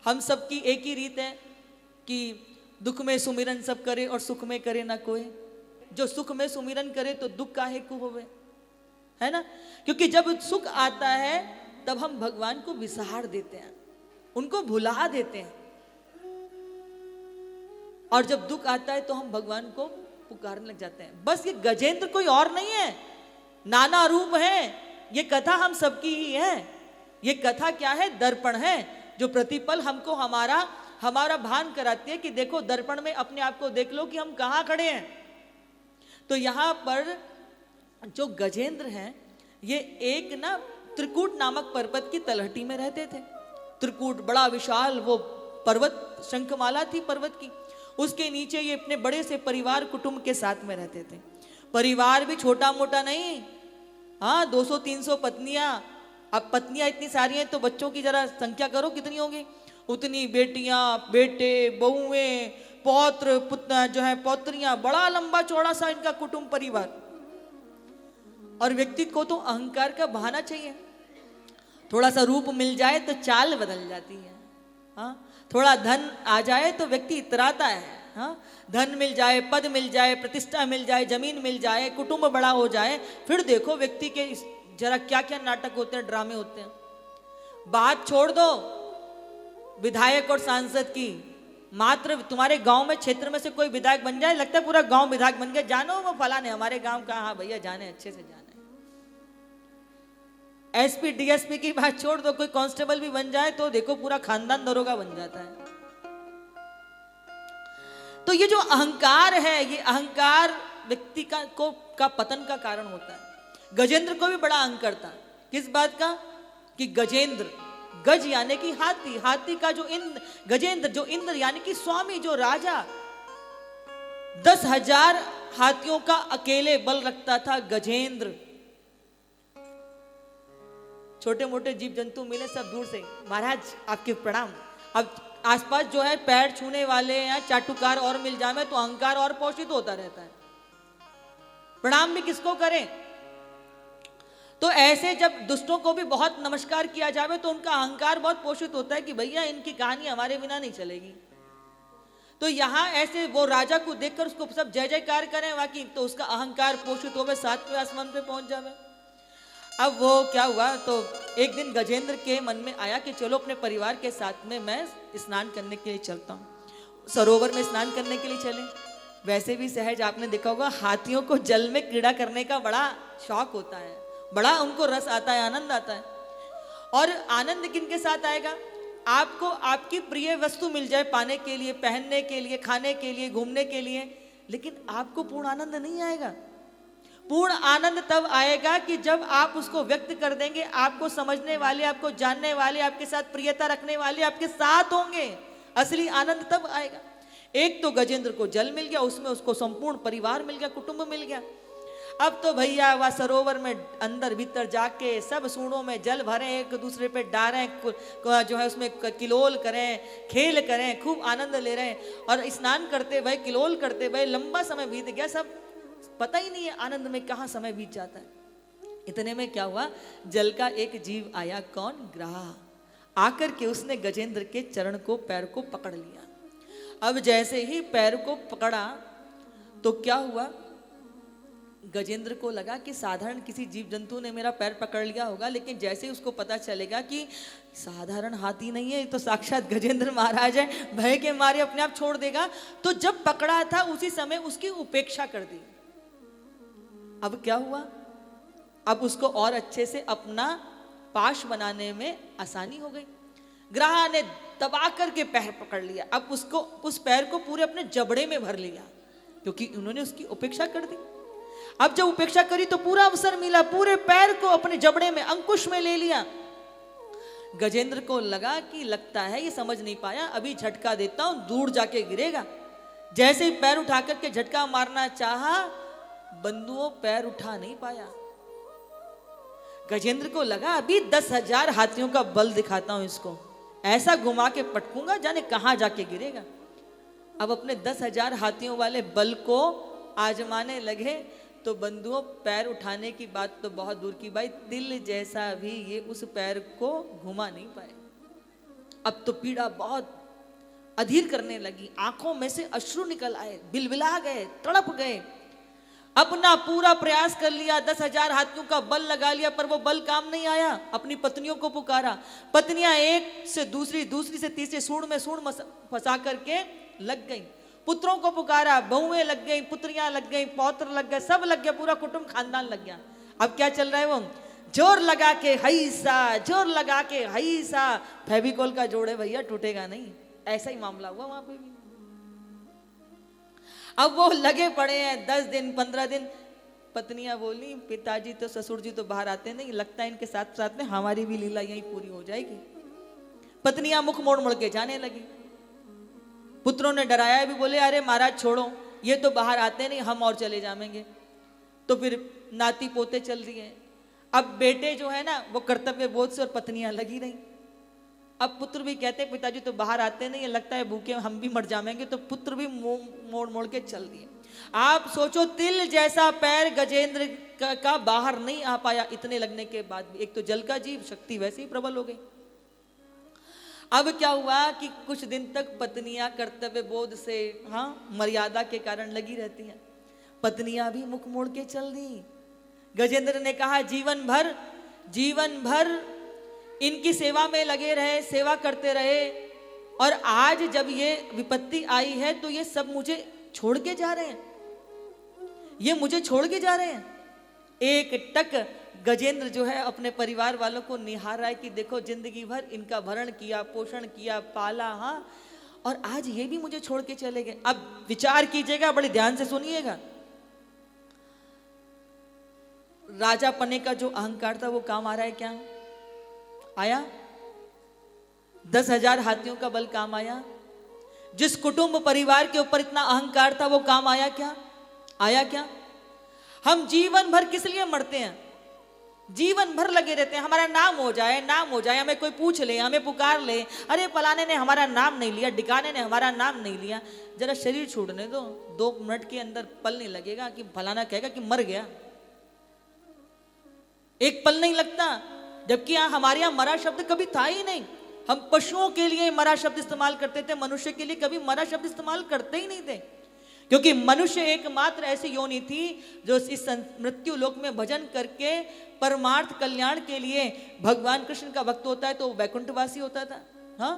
हम सबकी एक ही रीत है कि दुख में सुमिरन सब करे और सुख में करे ना कोई। जो सुख में सुमिरन करे तो दुख काहे को होवे, है ना। क्योंकि जब सुख आता है तब हम भगवान को विसहार देते हैं, उनको भुला देते हैं, और जब दुख आता है तो हम भगवान को पुकारने लग जाते हैं। बस ये गजेंद्र कोई और नहीं है, नाना रूप है। ये कथा हम सबकी ही है। ये कथा क्या है? दर्पण है, जो प्रतिपल हमको हमारा भान कराती है कि देखो दर्पण में अपने आप को देख लो कि हम कहाँ खड़े हैं। तो यहाँ पर जो गजेंद्र हैं ये एक ना त्रिकूट नामक पर्वत की तलहटी में रहते थे। त्रिकूट बड़ा विशाल वो पर्वत, शंखमाला थी पर्वत की, उसके नीचे ये अपने बड़े से परिवार कुटुंब के साथ में रहते थे। परिवार भी छोटा मोटा नहीं, हाँ 200-300 पत्नियां। अब पत्नियां इतनी सारी हैं तो बच्चों की जरा संख्या करो कितनी होगी, उतनी बेटियां, बेटे, बहुएं, पौत्र, पुत्र जो है पौत्रियां, बड़ा लंबा चौड़ा सा इनका कुटुंब परिवार। और व्यक्ति को तो अहंकार का बहाना चाहिए। थोड़ा सा रूप मिल जाए तो चाल बदल जाती है, हाँ। थोड़ा धन आ जाए तो व्यक्ति इतराता है, हाँ। धन मिल जाए, पद मिल जाए, प्रतिष्ठा मिल जाए, जमीन मिल जाए, कुटुंब बड़ा हो जाए, फिर देखो व्यक्ति के जरा क्या क्या नाटक होते हैं, ड्रामे होते हैं। बात छोड़ दो विधायक और सांसद की, मात्र तुम्हारे गांव में क्षेत्र में से कोई विधायक बन जाए, लगता है पूरा गांव विधायक बन गया। जानो वो फलाने हमारे गांव का, हाँ भैया जाने, अच्छे से जाने। एसपी डीएसपी की बात छोड़ दो, कोई कांस्टेबल भी बन जाए तो देखो पूरा खानदान दरोगा बन जाता है। तो ये जो अहंकार है, ये अहंकार व्यक्ति का पतन का कारण होता है। गजेंद्र को भी बड़ा अहंकार था। किस बात का? कि गजेंद्र, गज यानी कि हाथी, हाथी का जो गजेंद्र जो इंद्र यानी कि स्वामी, जो राजा, 10,000 हाथियों का अकेले बल रखता था गजेंद्र। छोटे मोटे जीव जंतु मिले सब दूर से, महाराज आपके प्रणाम। अब आसपास जो है पैर छूने वाले या चाटुकार और मिल जाए तो अहंकार और पोषित होता रहता है। प्रणाम भी किसको करें? तो ऐसे जब दुष्टों को भी बहुत नमस्कार किया जाए तो उनका अहंकार बहुत पोषित होता है कि भैया इनकी कहानी हमारे बिना नहीं चलेगी। तो यहाँ ऐसे वो राजा को देखकर उसको सब जय जयकार करें बाकी, तो उसका अहंकार पोषित हो गए, 7वें आसमान पे पहुंच जावे। अब वो क्या हुआ, तो एक दिन गजेंद्र के मन में आया कि चलो अपने परिवार के साथ में मैं स्नान करने के लिए चलता हूँ। सरोवर में स्नान करने के लिए चले। वैसे भी सहज आपने देखा होगा हाथियों को जल में क्रीड़ा करने का बड़ा शौक होता है, बड़ा उनको रस आता है, आनंद आता है। और आनंद किनके साथ आएगा? आपको आपकी प्रिय वस्तु मिल जाए पाने के लिए, पहनने के लिए, खाने के लिए, घूमने के लिए, लेकिन आपको पूर्ण आनंद नहीं आएगा। पूर्ण आनंद तब आएगा कि जब आप उसको व्यक्त कर देंगे, आपको समझने वाले, आपको जानने वाले, आपके साथ प्रियता रखने वाले आपके साथ होंगे। असली आनंद तब आएगा। एक तो गजेंद्र को जल मिल गया, उसमें उसको संपूर्ण परिवार मिल गया, कुटुंब मिल गया। अब तो भैया वह सरोवर में अंदर भीतर जाके सब सूढ़ों में जल भरें, एक दूसरे पे डालें, जो है उसमें किलोल करें, खेल करें, खूब आनंद ले रहे हैं। और स्नान करते हुए, किलोल करते हुए लंबा समय बीत गया, सब पता ही नहीं है आनंद में कहाँ समय बीत जाता है। इतने में क्या हुआ, जल का एक जीव आया, कौन? ग्राह। आकर के उसने गजेंद्र के चरण को, पैर को पकड़ लिया। अब जैसे ही पैर को पकड़ा तो क्या हुआ, गजेंद्र को लगा कि साधारण किसी जीव जंतु ने मेरा पैर पकड़ लिया होगा, लेकिन जैसे ही उसको पता चलेगा कि साधारण हाथी नहीं है, तो साक्षात गजेंद्र महाराज है, भय के मारे अपने आप छोड़ देगा। तो जब पकड़ा था उसी समय उसकी उपेक्षा कर दी। अब क्या हुआ, अब उसको और अच्छे से अपना पाश बनाने में आसानी हो गई। ग्राह ने दबा करके पैर पकड़ लिया। अब उसको, उस पैर को पूरे अपने जबड़े में भर लिया, क्योंकि उन्होंने उसकी उपेक्षा कर दी। अब जब उपेक्षा करी तो पूरा अवसर मिला, पूरे पैर को अपने जबड़े में, अंकुश में ले लिया। गजेंद्र को लगा कि लगता है ये समझ नहीं पाया, अभी झटका देता हूं, दूर जाके गिरेगा। जैसे ही पैर उठा करके झटका मारना चाहा, बंधुओं पैर उठा नहीं पाया। गजेंद्र को लगा अभी 10,000 हाथियों का बल दिखाता हूं इसको, ऐसा घुमा के पटकूंगा, जाने कहां जाके गिरेगा। अब अपने 10,000 हाथियों वाले बल को आजमाने लगे तो बंधुओं पैर उठाने की बात तो बहुत दूर की बात, दिल जैसा भी ये उस पैर को घुमा नहीं पाए। अब तो पीड़ा बहुत अधीर करने लगी, आंखों में से अश्रु निकल आए, बिलबिला गए, तड़प गए। अपना पूरा प्रयास कर लिया, 10,000 हाथियों का बल लगा लिया, पर वो बल काम नहीं आया। अपनी पत्नियों को पुकारा, पत्नियां एक से दूसरी, दूसरी से तीसरी सूंड में सूंड फंसा करके लग गई। पुत्रों को पुकारा, बहुएं लग गई, पुत्रियां लग गई, पौत्र लग गए, सब लग गया, पूरा कुटुंब खानदान लग गया। अब क्या चल रहा है, वो जोर लगा के हईसा, जोर लगा के हईसा। फेविकोल का जोड़ है भैया, टूटेगा नहीं, ऐसा ही मामला हुआ वहां पे भी। अब वो लगे पड़े हैं 10 दिन 15 दिन। पत्नियां बोली, पिताजी तो ससुर जी तो बाहर आते नहीं, लगता है इनके साथ साथ में हमारी भी लीला यहीं पूरी हो जाएगी। पत्नियां मुख मोड़ मोड़ के जाने लगी। पुत्रों ने डराया भी, बोले अरे महाराज छोड़ो, ये तो बाहर आते नहीं, हम और चले जाएंगे। तो फिर नाती पोते चल दिए। अब बेटे जो है ना वो कर्तव्य बोध से, और पत्नियां लगी रही। अब पुत्र भी कहते पिताजी तो बाहर आते नहीं, लगता है भूखे हम भी मर जाएंगे। तो पुत्र भी मोड़ मोड़ के चल दिए। आप सोचो, तिल जैसा पैर गजेंद्र का बाहर नहीं आ पाया, इतने लगने के बाद भी। एक तो जल का जीव, शक्ति वैसे ही प्रबल हो गई। अब क्या हुआ कि कुछ दिन तक पत्नियां कर्तव्य बोध से, हाँ, मर्यादा के कारण लगी रहती हैं। पत्नियां भी मुख मोड़ के चल दी। गजेंद्र ने कहा जीवन भर इनकी सेवा में लगे रहे, सेवा करते रहे, और आज जब ये विपत्ति आई है तो ये सब मुझे छोड़ के जा रहे हैं, ये मुझे छोड़ के जा रहे हैं। एक टक गजेंद्र जो है अपने परिवार वालों को निहार रहा है कि देखो जिंदगी भर इनका भरण किया, पोषण किया, पाला, हाँ, और आज ये भी मुझे छोड़ के चले गए। अब विचार कीजिएगा, बड़े ध्यान से सुनिएगा। राजा पने का जो अहंकार था वो काम आ रहा है क्या? आया? 10,000 हाथियों का बल काम आया? जिस कुटुंब परिवार के ऊपर इतना अहंकार था वो काम आया क्या? आया क्या? हम जीवन भर किस लिए मरते हैं? जीवन भर लगे रहते हैं, हमारा नाम हो जाए, नाम हो जाए, हमें कोई पूछ ले, हमें पुकार ले, अरे फलाने ने हमारा नाम नहीं लिया, डिकाने ने हमारा नाम नहीं लिया। जरा शरीर छोड़ने दो, 2 मिनट के अंदर पल नहीं लगेगा कि फलाना कहेगा कि मर गया। एक पल नहीं लगता, जबकि हमारे यहां मरा शब्द कभी था ही नहीं। हम पशुओं के लिए मरा शब्द इस्तेमाल करते थे, मनुष्य के लिए कभी मरा शब्द इस्तेमाल करते ही नहीं थे, क्योंकि मनुष्य एकमात्र ऐसी योनि थी जो इस मृत्यु लोक में भजन करके परमार्थ कल्याण के लिए भगवान कृष्ण का भक्त होता है तो वैकुंठवासी होता था, हाँ,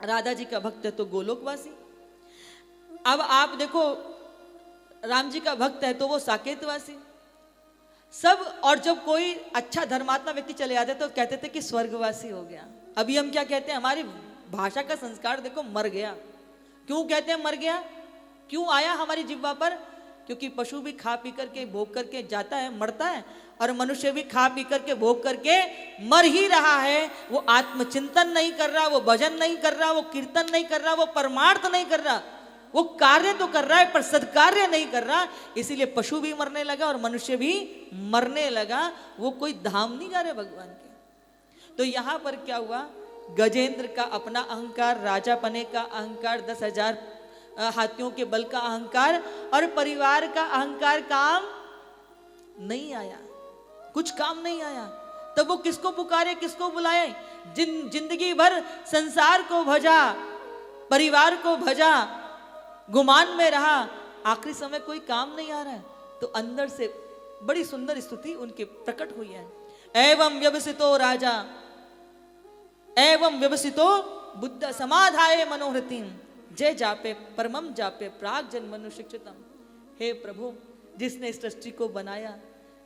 राधा जी का भक्त है तो गोलोकवासी। अब आप देखो, राम जी का भक्त है तो वो साकेतवासी सब। और जब कोई अच्छा धर्मात्मा व्यक्ति चले जाते तो कहते थे कि स्वर्गवासी हो गया। अभी हम क्या कहते हैं, हमारी भाषा का संस्कार देखो, मर गया। क्यों कहते हैं मर गया? क्यों आया हमारी जिह्वा पर? क्योंकि पशु भी खा पी करके भोग करके जाता है, मरता है, और मनुष्य भी खा पी करके भोग करके मर ही रहा है। वो आत्मचिंतन नहीं कर रहा, वो भजन नहीं कर रहा, वो कीर्तन नहीं कर रहा, वो परमार्थ नहीं कर रहा। वो कार्य तो कर रहा है पर सत्कार्य नहीं कर रहा। इसीलिए पशु भी मरने लगा और मनुष्य भी मरने लगा। वो कोई धाम नहीं जा रहे भगवान के। तो यहां पर क्या हुआ, गजेंद्र का अपना अहंकार, राजा पने का अहंकार, 10,000 हाथियों के बल का अहंकार और परिवार का अहंकार काम नहीं आया, कुछ काम नहीं आया। तब वो किसको पुकारे, किसको बुलाए? जिंदगी भर संसार को भजा, परिवार को भजा, गुमान में रहा, आखिरी समय कोई काम नहीं आ रहा है। तो अंदर से बड़ी सुंदर स्तुति उनके प्रकट हुई है। एवं व्यवसितो राजा एवं व्यवसितो बुद्ध समाधाय मनोहृतिम जय जापे परमम जापे प्राग जन्मनु शिक्षितम। हे प्रभु, जिसने सृष्टि को बनाया,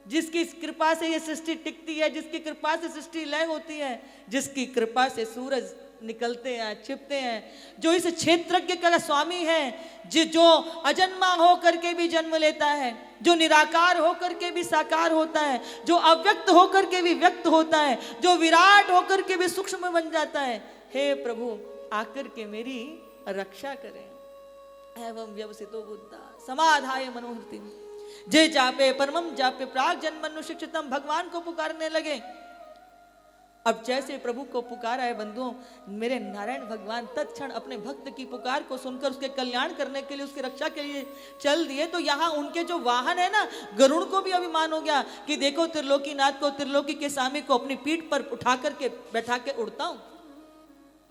जिसकी कृपा से ये सृष्टि टिकती है, जिसकी कृपा से सृष्टि लय होती है, जिसकी कृपा से सूरज निकलते हैं, छिपते हैं, जो इस क्षेत्रज्ञ का स्वामी है, जो अजन्मा हो करके भी जन्म लेता है, जो निराकार होकर के भी साकार होता है, जो अव्यक्त होकर के भी व्यक्त होता है, जो विराट होकर के भी सूक्ष्म बन जाता है। हे प्रभु, आकर के मेरी रक्षा करें। एवं व्यवसितो बुद्धा समाधाय मनोहृति जय जापे परमम जापे प्राग जन्मनु शिक्षितम। भगवान को पुकारने लगे। अब जैसे प्रभु को पुकारा है बंधुओं, मेरे नारायण भगवान तत्क्षण अपने भक्त की पुकार को सुनकर उसके कल्याण करने के लिए, उसकी रक्षा के लिए चल दिए। तो यहाँ उनके जो वाहन है ना, गरुड़ को भी अभिमान हो गया कि देखो त्रिलोकीनाथ को, त्रिलोकी के स्वामी को अपनी पीठ पर उठा करके बैठा के उड़ता हूं।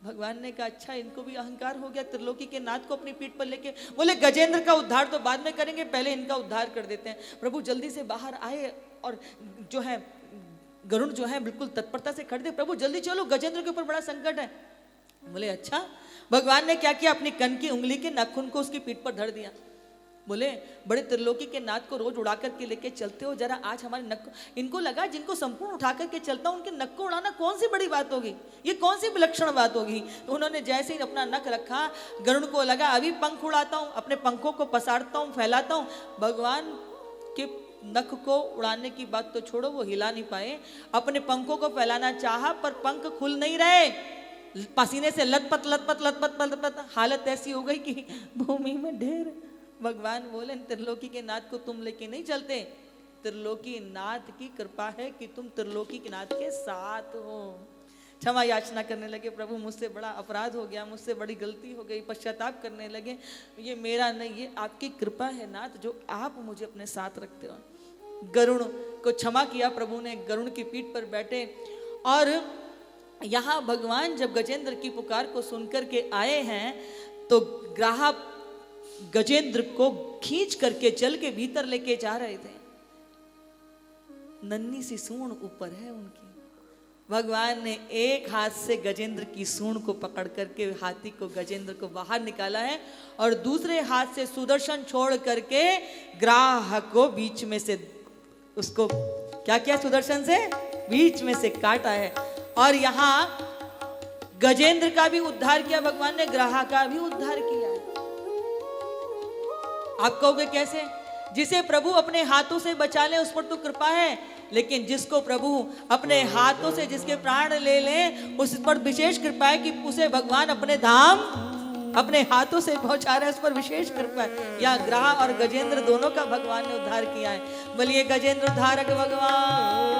भगवान ने कहा अच्छा इनको भी अहंकार हो गया, त्रिलोकी के नाथ को अपनी पीठ पर लेके। बोले गजेंद्र का उद्धार तो बाद में करेंगे, पहले इनका उद्धार कर देते हैं। प्रभु जल्दी से बाहर आए और जो है गरुड़ जो है बिल्कुल तत्परता से खड़े थे, प्रभु जल्दी चलो गजेंद्र के ऊपर बड़ा संकट है। बोले अच्छा। भगवान ने क्या किया, अपनी कन की उंगली के नाखून को उसकी पीठ पर धर दिया। बोले बड़े त्रिलोकी के नाथ को रोज उड़ा करके लेके चलते हो, जरा आज हमारे नक, इनको लगा जिनको संपूर्ण उठा करके चलता हूं उनके नक को उड़ाना कौन सी बड़ी बात होगी, ये कौन सी विलक्षण बात होगी। तो उन्होंने जैसे ही अपना नक रखा, गरुड़ को लगा अभी पंख उड़ाता हूं, अपने पंखों को पसारता हूं, फैलाता हूं। भगवान के नख को उड़ाने की बात तो छोड़ो, वो हिला नहीं पाए। अपने पंखों को फैलाना चाहा पर पंख खुल नहीं रहे, पसीने से लथपथ लथपथ लथपथ लथपथ हालत ऐसी हो गई कि भूमि में ढेर। भगवान बोले त्रिलोकी के नाथ को तुम लेके नहीं चलते, त्रिलोकी नाथ की कृपा है कि तुम त्रिलोकी के नाथ के साथ हो। क्षमा याचना करने लगे, प्रभु मुझसे बड़ा अपराध हो गया, मुझसे बड़ी गलती हो गई, पश्चाताप करने लगे। ये मेरा नहीं, ये आपकी कृपा है नाथ जो आप मुझे अपने साथ रखते हो। गरुड़ को क्षमा किया प्रभु ने, गरुड़ की पीठ पर बैठे। और यहाँ भगवान जब गजेंद्र की पुकार को सुनकर के आए हैं तो ग्राहक गजेंद्र को खींच करके जल के भीतर लेके जा रहे थे। नन्ही सी सूंड ऊपर है उनकी। भगवान ने एक हाथ से गजेंद्र की सूंड को पकड़ करके हाथी को, गजेंद्र को बाहर निकाला है और दूसरे हाथ से सुदर्शन छोड़ करके ग्राहक को बीच में से उसको क्या किया, सुदर्शन से बीच में से काटा है। और यहाँ गजेंद्र का भी उद्धार किया भगवान ने, ग्राहक का भी उद्धार किया। आप कहोगे कैसे? जिसे प्रभु अपने हाथों से बचा ले उस पर तो कृपा है, लेकिन जिसको प्रभु अपने हाथों से जिसके प्राण ले ले उस पर विशेष कृपा है कि उसे भगवान अपने धाम अपने हाथों से पहुंचा रहे, उस पर विशेष कृपा है। या ग्राह और गजेंद्र दोनों का भगवान ने उद्धार किया है। बोलिए गजेंद्र उद्धारक भगवान।